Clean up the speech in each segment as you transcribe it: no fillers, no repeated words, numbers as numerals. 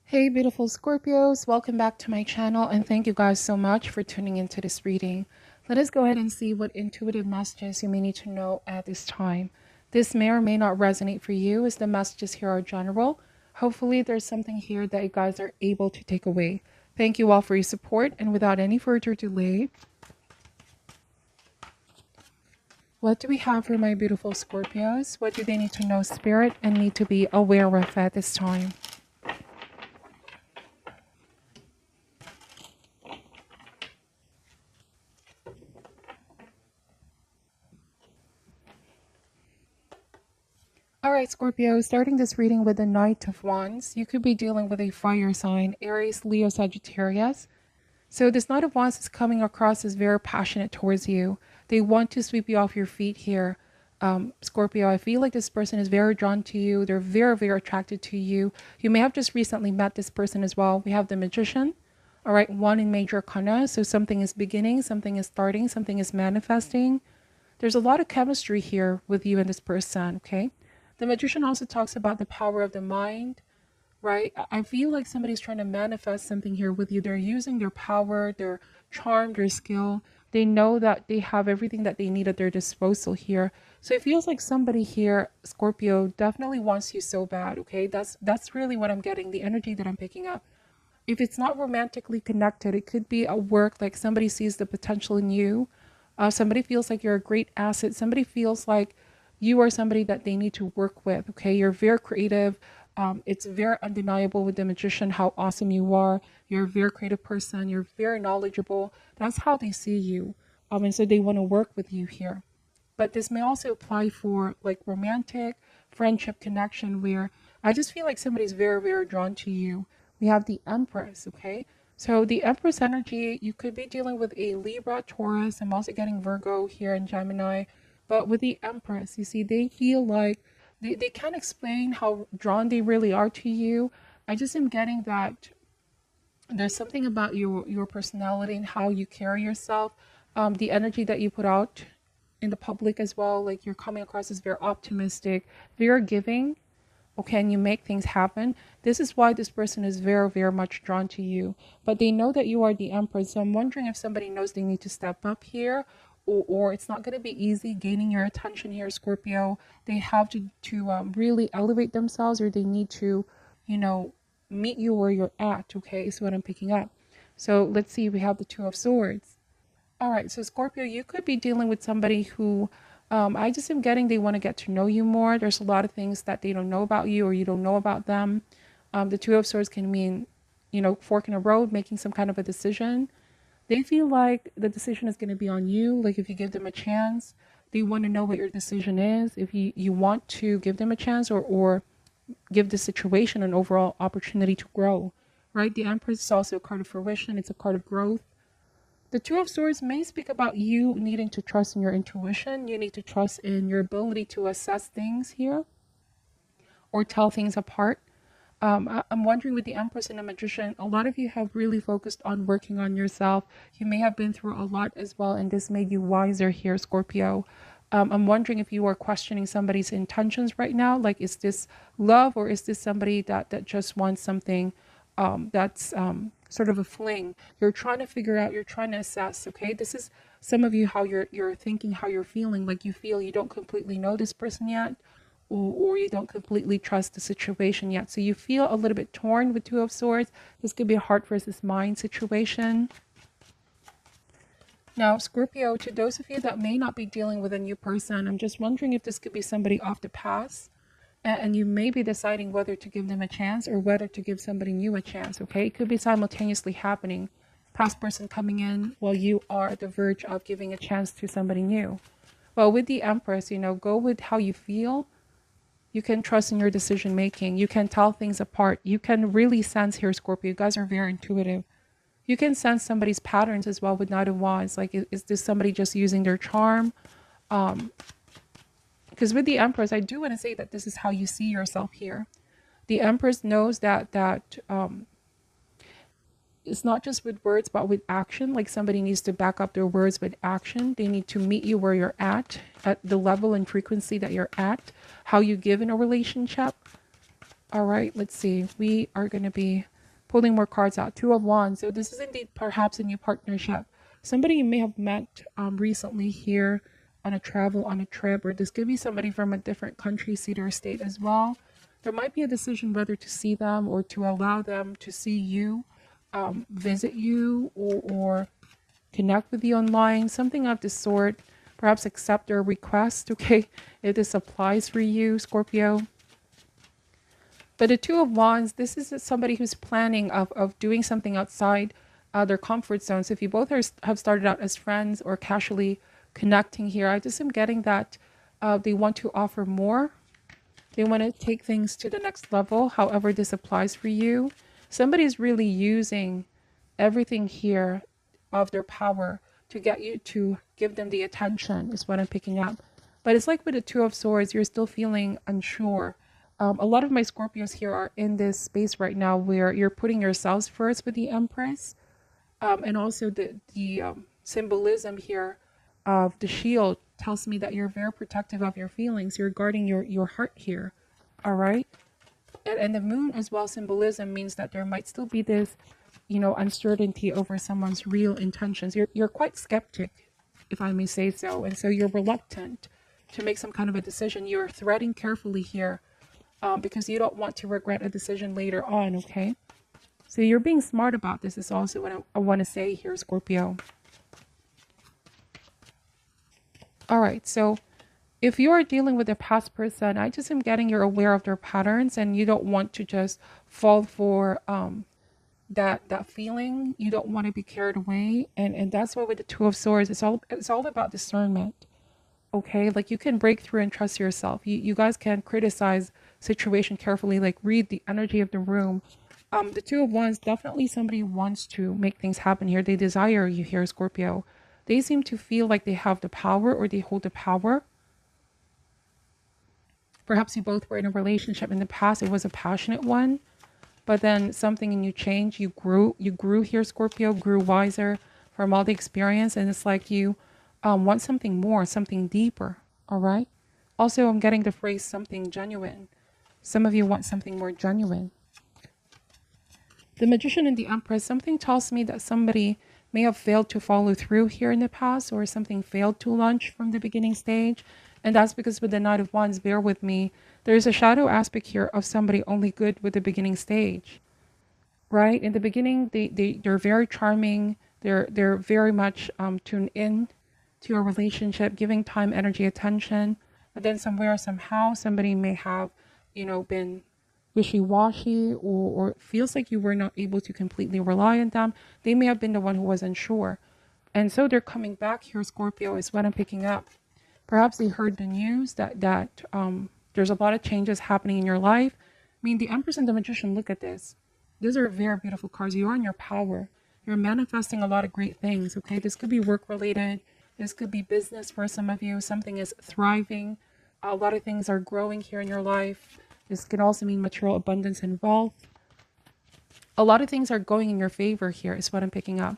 Hey beautiful Scorpios, welcome back to my channel and thank you guys so much for tuning into this reading. Let us go ahead and see what intuitive messages you may need to know at this time. This may or may not resonate for you as the messages here are general. Hopefully there's something here that you guys are able to take away. Thank you all for your support, and without any further delay, what do we have for my beautiful Scorpios? What do they need to know, Spirit, and need to be aware of at this time? All right, Scorpio, starting this reading with the Knight of Wands, you could be dealing with a fire sign, Aries, Leo, Sagittarius. So this Knight of Wands is coming across as very passionate towards you. They want to sweep you off your feet here. Scorpio, I feel like this person is very drawn to you. They're very, very attracted to you. You may have just recently met this person as well. We have the Magician. All right, one in major arcana. So something is beginning, something is starting, something is manifesting. There's a lot of chemistry here with you and this person, okay? The Magician also talks about the power of the mind, right? I feel like somebody's trying to manifest something here with you. They're using their power, their charm, their skill. They know that they have everything that they need at their disposal here. So it feels like somebody here, Scorpio, definitely wants you so bad, okay? That's really what I'm getting, the energy that I'm picking up. If it's not romantically connected, it could be at work, like somebody sees the potential in you. Somebody feels like you're a great asset. Somebody feels like you are somebody that they need to work with, okay? You're very creative. It's very undeniable with the Magician how awesome you are. You're a very creative person. You're very knowledgeable. That's how they see you. And so they want to work with you here. But this may also apply for like romantic friendship connection, where I just feel like somebody's very, very drawn to you. We have the Empress, okay? So the Empress energy, you could be dealing with a Libra, Taurus. I'm also getting Virgo here in Gemini. But with the Empress, you see, they feel like they can't explain how drawn they really are to you. I just am getting that there's something about your personality and how you carry yourself, the energy that you put out in the public as well. Like you're coming across as very optimistic, very giving. Okay, and you make things happen. This is why this person is very, very much drawn to you. But they know that you are the Empress. So I'm wondering if somebody knows they need to step up here, or it's not going to be easy gaining your attention here, Scorpio. They have to really elevate themselves, or they need to, you know, meet you where you're at, okay, is what I'm picking up. So let's see, we have the Two of Swords. All right, so Scorpio, you could be dealing with somebody who I just am getting they want to get to know you more. There's a lot of things that they don't know about you or you don't know about them. The Two of Swords can mean, you know, fork in a road, making some kind of a decision. They feel like the decision is going to be on you. Like if you give them a chance, they want to know what your decision is. If you want to give them a chance, or give the situation an overall opportunity to grow, right? The Empress is also a card of fruition. It's a card of growth. The Two of Swords may speak about you needing to trust in your intuition. You need to trust in your ability to assess things here or tell things apart. I'm wondering with the Empress and the Magician, a lot of you have really focused on working on yourself. You may have been through a lot as well, and this made you wiser here, Scorpio. I'm wondering if you are questioning somebody's intentions right now. Like, is this love, or is this somebody that just wants something that's sort of a fling? You're trying to figure out, you're trying to assess, okay? This is some of you, how you're thinking, how you're feeling. Like you feel you don't completely know this person yet, or you don't completely trust the situation yet. So you feel a little bit torn with Two of Swords. This could be a heart versus mind situation. Now, Scorpio, to those of you that may not be dealing with a new person, I'm just wondering if this could be somebody off the past, and you may be deciding whether to give them a chance or whether to give somebody new a chance, okay? It could be simultaneously happening. Past person coming in while you are at the verge of giving a chance to somebody new. Well, with the Empress, you know, go with how you feel. You can trust in your decision making. You can tell things apart. You can really sense here, Scorpio. You guys are very intuitive. You can sense somebody's patterns as well with Knight of Wands. Like, is this somebody just using their charm? Because with the Empress, I do want to say that this is how you see yourself here. The Empress knows that it's not just with words, but with action. Like somebody needs to back up their words with action. They need to meet you where you're at the level and frequency that you're at, how you give in a relationship. All right, let's see. We are going to be Pulling more cards out. Two of Wands. So this is indeed perhaps a new partnership. Somebody you may have met recently here on a travel, on a trip, or this could be somebody from a different country, city, or state as well. There might be a decision whether to see them or to allow them to see you, visit you, or connect with you online, something of this sort. Perhaps accept their request, okay, if this applies for you, Scorpio. But the Two of Wands, this is somebody who's planning of doing something outside their comfort zone. So if you both have started out as friends or casually connecting here, I just am getting that they want to offer more. They want to take things to the next level, however this applies for you. Somebody's really using everything here of their power to get you to give them the attention, is what I'm picking up. But it's like with the Two of Swords, you're still feeling unsure. A lot of my Scorpios here are in this space right now where you're putting yourselves first with the Empress. And also the symbolism here of the shield tells me that you're very protective of your feelings. You're guarding your heart here. All right. And the moon as well, symbolism means that there might still be this, uncertainty over someone's real intentions. You're quite skeptic, if I may say so. And so you're reluctant to make some kind of a decision. You're threading carefully here because you don't want to regret a decision later on, okay? So you're being smart about this is also what I want to say here, Scorpio. All right, so if you are dealing with a past person, I just am getting you're aware of their patterns and you don't want to just fall for that feeling. You don't want to be carried away. And that's why with the Two of Swords, it's all about discernment. Okay, like you can break through and trust yourself. You guys can criticize situation carefully, like read the energy of the room. The Two of Wands, definitely somebody wants to make things happen here. They desire you here, Scorpio. They seem to feel like they have the power or they hold the power. Perhaps you both were in a relationship in the past. It was a passionate one, but then something in you changed. You grew here, Scorpio, grew wiser from all the experience. And it's like you want something more, something deeper. All right. Also, I'm getting the phrase something genuine. Some of you want something more genuine. The Magician and the Empress, something tells me that somebody may have failed to follow through here in the past, or something failed to launch from the beginning stage. And that's because with the Knight of Wands, bear with me, there's a shadow aspect here of somebody only good with the beginning stage, right? In the beginning, they're very charming. They're very much tuned in to your relationship, giving time, energy, attention. But then somewhere, somehow, somebody may have, been wishy-washy or feels like you were not able to completely rely on them. They may have been the one who wasn't sure. And so they're coming back here, Scorpio, is what I'm picking up. Perhaps they heard the news that there's a lot of changes happening in your life. I mean, the Empress and the Magician, look at this. These are very beautiful cards. You are in your power. You're manifesting a lot of great things, okay? This could be work-related. This could be business for some of you. Something is thriving. A lot of things are growing here in your life. This can also mean material abundance and wealth. A lot of things are going in your favor here is what I'm picking up.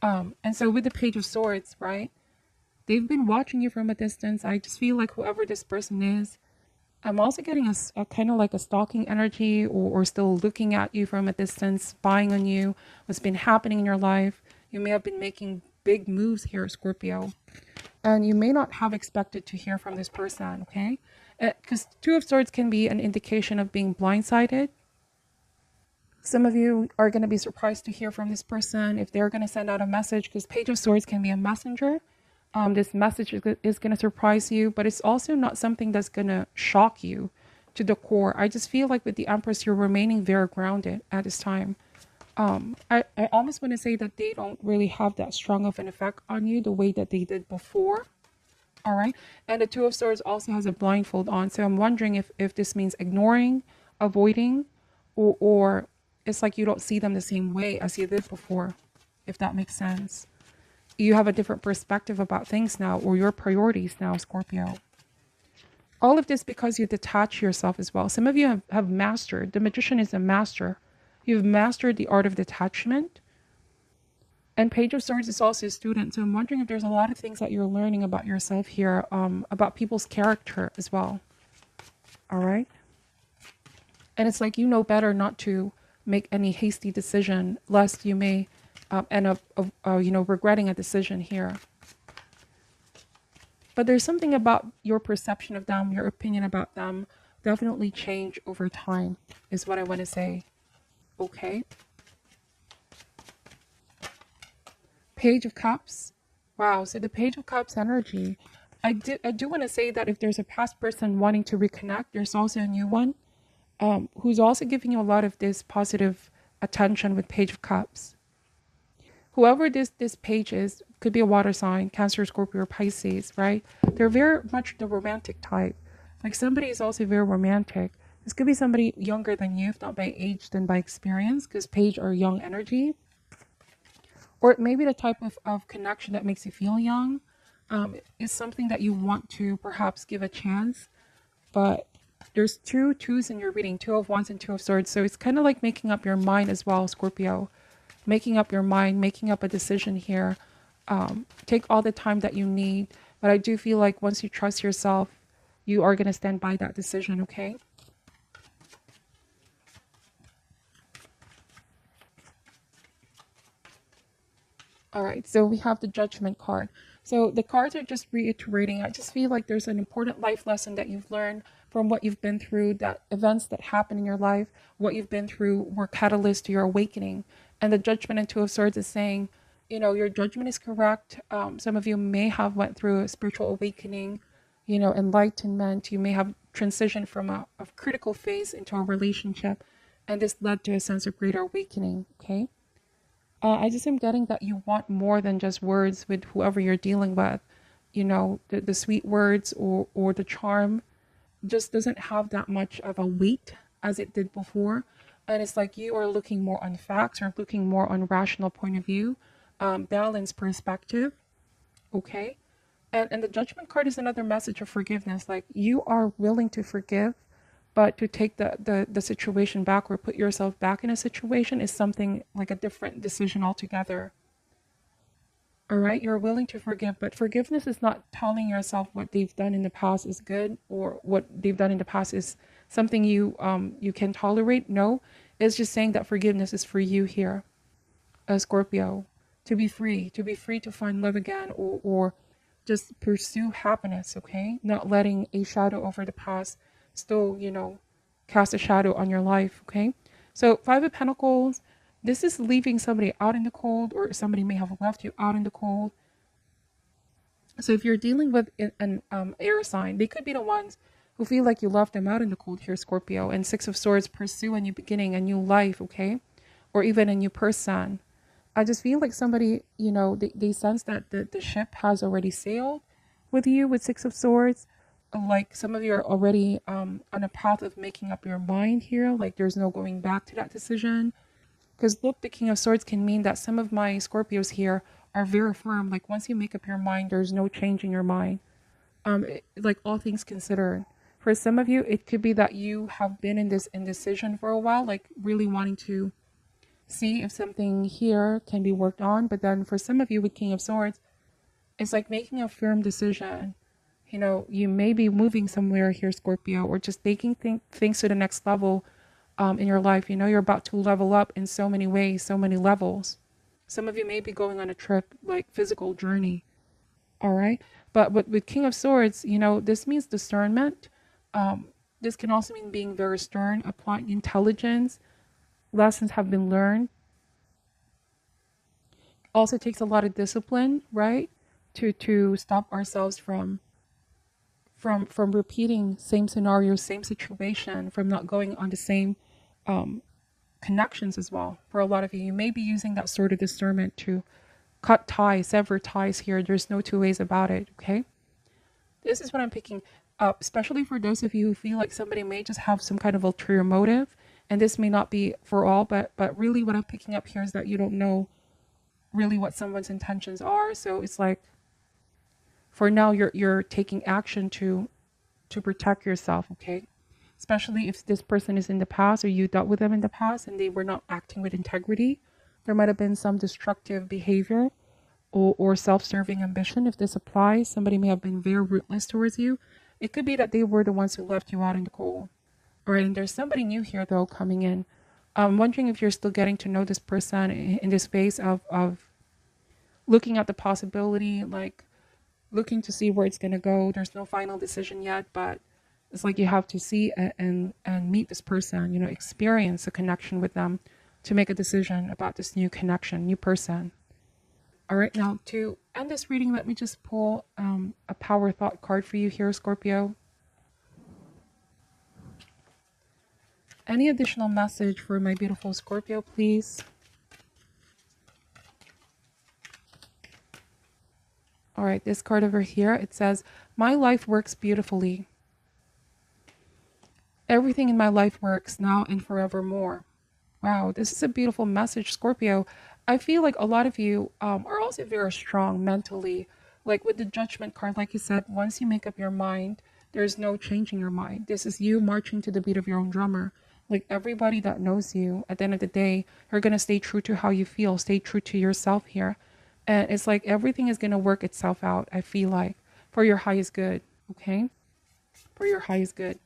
And so with the Page of Swords, right? They've been watching you from a distance. I just feel like whoever this person is, I'm also getting a kind of like a stalking energy or still looking at you from a distance, spying on you, what's been happening in your life. You may have been making big moves here, Scorpio. And you may not have expected to hear from this person, okay? Because Two of Swords can be an indication of being blindsided. Some of you are going to be surprised to hear from this person if they're going to send out a message, because Page of Swords can be a messenger. This message is going to surprise you, but it's also not something that's going to shock you to the core. I just feel like with the Empress, you're remaining very grounded at this time. I almost want to say that they don't really have that strong of an effect on you the way that they did before. All right. And the Two of Swords also has a blindfold on. So I'm wondering if this means ignoring, avoiding, or it's like you don't see them the same way as you did before, if that makes sense. You have a different perspective about things now, or your priorities now, Scorpio. All of this because you detach yourself as well. Some of you have mastered. The Magician is a master. You've mastered the art of detachment. And Page of Swords is also a student. So I'm wondering if there's a lot of things that you're learning about yourself here, about people's character as well. All right. And it's like, you know better not to make any hasty decision, lest you may end up, regretting a decision here. But there's something about your perception of them, your opinion about them, definitely change over time, is what I want to say. Okay. Page of Cups. Wow. So the Page of Cups energy. I do want to say that if there's a past person wanting to reconnect, there's also a new one who's also giving you a lot of this positive attention with Page of Cups. Whoever this page is, could be a water sign, Cancer, Scorpio, or Pisces, right? They're very much the romantic type. Like somebody is also very romantic. This could be somebody younger than you, if not by age, then by experience, because page are young energy. Or it may be the type of connection that makes you feel young. It's something that you want to perhaps give a chance. But there's two twos in your reading, Two of Wands and Two of Swords. So it's kind of like making up your mind as well, Scorpio. Making up your mind, making up a decision here. Take all the time that you need. But I do feel like once you trust yourself, you are going to stand by that decision, okay? All right, so we have the Judgment card. So the cards are just reiterating. I just feel like there's an important life lesson that you've learned from what you've been through, that events that happen in your life, what you've been through were catalysts to your awakening. And the Judgment and Two of Swords is saying, your judgment is correct. Some of you may have went through a spiritual awakening, enlightenment. You may have transitioned from a critical phase into a relationship. And this led to a sense of greater awakening, okay? I just am getting that you want more than just words with whoever you're dealing with. The sweet words or the charm just doesn't have that much of a weight as it did before. And it's like you are looking more on facts or looking more on rational point of view, balanced perspective. Okay. And the Judgment card is another message of forgiveness. Like you are willing to forgive, but to take the situation back or put yourself back in a situation is something like a different decision altogether. All right, you're willing to forgive, but forgiveness is not telling yourself what they've done in the past is good or what they've done in the past is something you can tolerate. No, it's just saying that forgiveness is for you here, Scorpio, to be free to find love again or just pursue happiness. Okay, not letting a shadow over the past still, cast a shadow on your life. Okay, so Five of Pentacles. This is leaving somebody out in the cold, or somebody may have left you out in the cold. So if you're dealing with an air sign, they could be the ones who feel like you left them out in the cold here, Scorpio. And Six of Swords, pursue a new beginning, a new life, okay? Or even a new person. I just feel like somebody, they sense that the ship has already sailed with you with Six of Swords. Like some of you are already on a path of making up your mind here. Like there's no going back to that decision. Because look, the King of Swords can mean that some of my Scorpios here are very firm. Like once you make up your mind, there's no change in your mind. Like all things considered. For some of you, it could be that you have been in this indecision for a while, like really wanting to see if something here can be worked on. But then for some of you with King of Swords, it's like making a firm decision. You may be moving somewhere here, Scorpio, or just taking things to the next level. In your life, you're about to level up in so many ways, so many levels. Some of you may be going on a trip, like physical journey. All right. But with King of Swords, this means discernment. This can also mean being very stern, applying intelligence. Lessons have been learned. Also takes a lot of discipline, right? To stop ourselves from repeating same scenario, same situation, from not going on the same connections as well. For a lot of you, you may be using that sort of discernment to cut ties, sever ties here. There's no two ways about it, okay? This is what I'm picking up, especially for those of you who feel like somebody may just have some kind of ulterior motive, and this may not be for all, but really what I'm picking up here is that you don't know really what someone's intentions are. So it's like, for now, you're taking action to protect yourself, okay? Especially if this person is in the past or you dealt with them in the past and they were not acting with integrity. There might have been some destructive behavior or self-serving ambition. If this applies, somebody may have been very ruthless towards you. It could be that they were the ones who left you out in the cold. All right, and there's somebody new here, though, coming in. I'm wondering if you're still getting to know this person in this space of looking at the possibility, like looking to see where it's going to go. There's no final decision yet, but it's like you have to see and meet this person, you know, experience a connection with them to make a decision about this new connection, new person. All right, now to end this reading, let me just pull a power thought card for you here, Scorpio. Any additional message for my beautiful Scorpio, please? All right, this card over here, it says, my life works beautifully. Everything in my life works now and forevermore. Wow, this is a beautiful message, Scorpio. I feel like a lot of you are also very strong mentally. Like with the judgment card, like you said, once you make up your mind, there's no changing your mind. This is you marching to the beat of your own drummer. Like everybody that knows you, at the end of the day, you're going to stay true to how you feel, stay true to yourself here. And it's like everything is going to work itself out, I feel like, for your highest good, okay? For your highest good.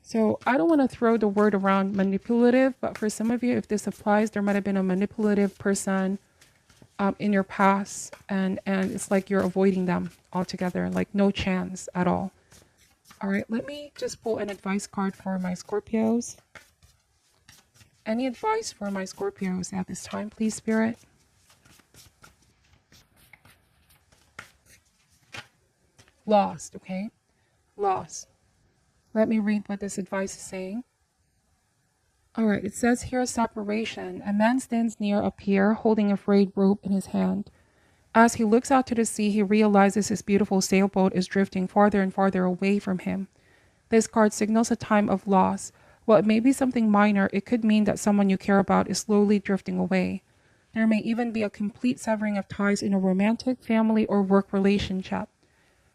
So I don't want to throw the word around manipulative, but for some of you, if this applies, there might have been a manipulative person in your past, and it's like you're avoiding them altogether, like no chance at all. All right, let me just pull an advice card for my Scorpios. Any advice for my Scorpios at this time, please, Spirit? Lost, okay? Lost. Let me read what this advice is saying. All right, it says here, separation. A man stands near a pier holding a frayed rope in his hand. As he looks out to the sea, he realizes his beautiful sailboat is drifting farther and farther away from him. This card signals a time of loss. While it may be something minor, it could mean that someone you care about is slowly drifting away. There may even be a complete severing of ties in a romantic, family, or work relationship.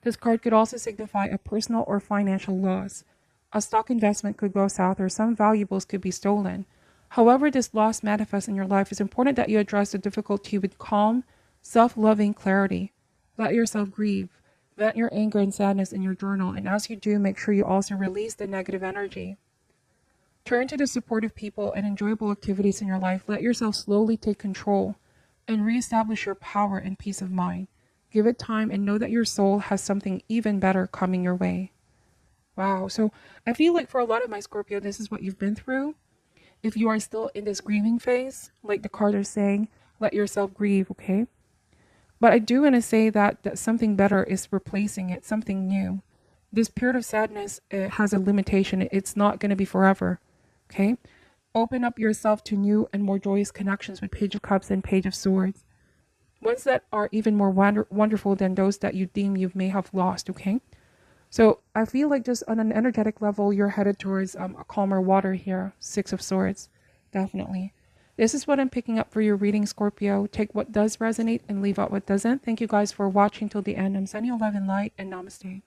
This card could also signify a personal or financial loss. A stock investment could go south, or some valuables could be stolen. However this loss manifests in your life, it's important that you address the difficulty with calm, self-loving clarity. Let yourself grieve. Vent your anger and sadness in your journal, and as you do, make sure you also release the negative energy. Turn to the supportive people and enjoyable activities in your life. Let yourself slowly take control and reestablish your power and peace of mind. Give it time and know that your soul has something even better coming your way. Wow, so I feel like for a lot of my Scorpio, this is what you've been through. If you are still in this grieving phase, like the card is saying, let yourself grieve, okay? But I do want to say that something better is replacing it, something new. This period of sadness, it has a limitation. It's not going to be forever, okay? Open up yourself to new and more joyous connections with Page of Cups and Page of Swords. Ones that are even more wonderful than those that you deem you may have lost, okay? So I feel like just on an energetic level, you're headed towards a calmer water here. Six of Swords, definitely. This is what I'm picking up for your reading, Scorpio. Take what does resonate and leave out what doesn't. Thank you guys for watching till the end. I'm sending you love and light, and namaste.